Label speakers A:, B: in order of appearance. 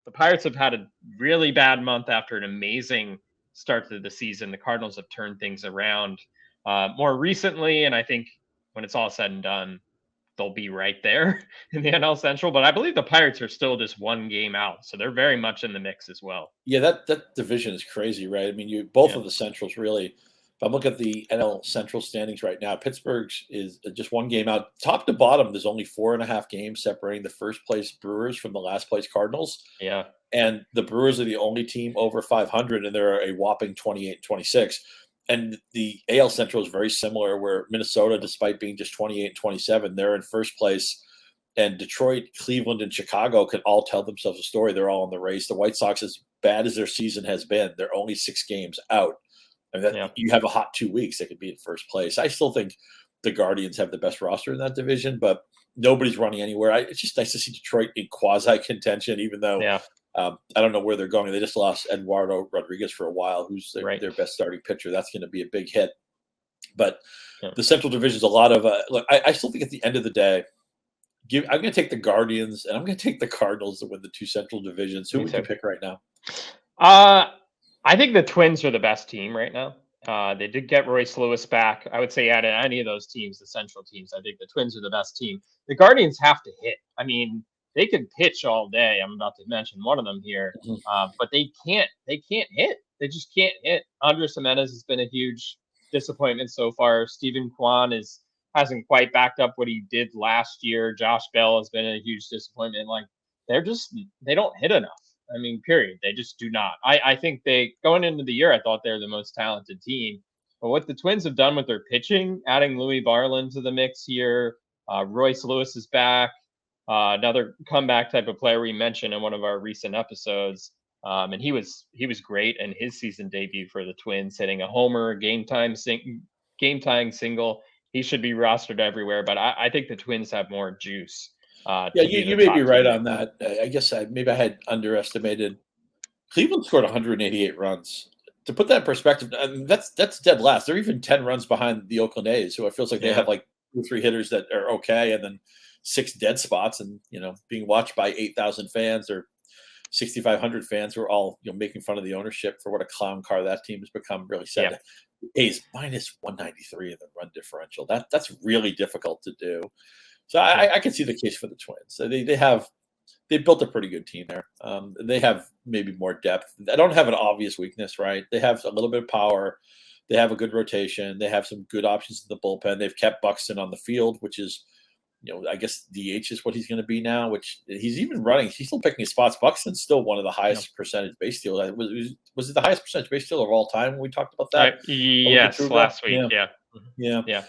A: the Pirates have had a really bad month after an amazing start to the season. The Cardinals have turned things around more recently, and I think when it's all said and done, they'll be right there in the NL Central. But I believe the Pirates are still just one game out, so they're very much in the mix as well.
B: Yeah, that division is crazy, right? I mean, you both
A: Yeah.
B: of the Centrals really. If I'm looking at the NL Central standings right now, Pittsburgh's is just one game out. Top to bottom, there's only 4.5 games separating the first place Brewers from the last place Cardinals.
A: Yeah.
B: And the Brewers are the only team over 500, and they're a whopping 28-26. And the AL Central is very similar, where Minnesota, despite being just 28-27, they're in first place. And Detroit, Cleveland, and Chicago can all tell themselves a story. They're all in the race. The White Sox, as bad as their season has been, they're only 6 games out. And that you have a hot 2 weeks, they could be in first place. I still think the Guardians have the best roster in that division, but nobody's running anywhere. It's just nice to see Detroit in quasi contention, even though I don't know where they're going. They just lost Eduardo Rodriguez for a while, who's their best starting pitcher. That's going to be a big hit. But the Central Division is a lot of look. I still think at the end of the day, I'm going to take the Guardians and I'm going to take the Cardinals to win the 2 Central divisions. Who would you pick right now?
A: I think the Twins are the best team right now. They did get Royce Lewis back. I would say out of any of those teams, the Central teams, I think the Twins are the best team. The Guardians have to hit. I mean, they can pitch all day. I'm about to mention one of them here, but they can't hit. They just can't hit. Andres Gimenez has been a huge disappointment so far. Steven Kwan hasn't quite backed up what he did last year. Josh Bell has been a huge disappointment. Like they don't hit enough. I mean, period. They just do not. I think going into the year, I thought they were the most talented team. But what the Twins have done with their pitching, adding Louis Barlin to the mix here, Royce Lewis is back, another comeback type of player we mentioned in one of our recent episodes. And he was great in his season debut for the Twins, hitting a homer, game tying single. He should be rostered everywhere, but I think the Twins have more juice.
B: You may be right on that. I guess maybe I had underestimated. Cleveland scored 188 runs. To put that in perspective, I mean, that's dead last. They're even 10 runs behind the Oakland A's, who it feels like they have like 2 or 3 hitters that are okay, and then 6 dead spots, and being watched by 8,000 fans or 6,500 fans who are all making fun of the ownership for what a clown car that team has become. Really sad. A's minus 193 in the run differential. That's really difficult to do. So I can see the case for the Twins. They built a pretty good team there. They have maybe more depth. I don't have an obvious weakness, right? They have a little bit of power. They have a good rotation. They have some good options in the bullpen. They've kept Buxton on the field, which is, I guess DH is what he's going to be now, which he's even running. He's still picking his spots. Buxton's still one of the highest percentage base stealers. Was it the highest percentage base stealer of all time when we talked about that?
A: Yes, last week. Yeah.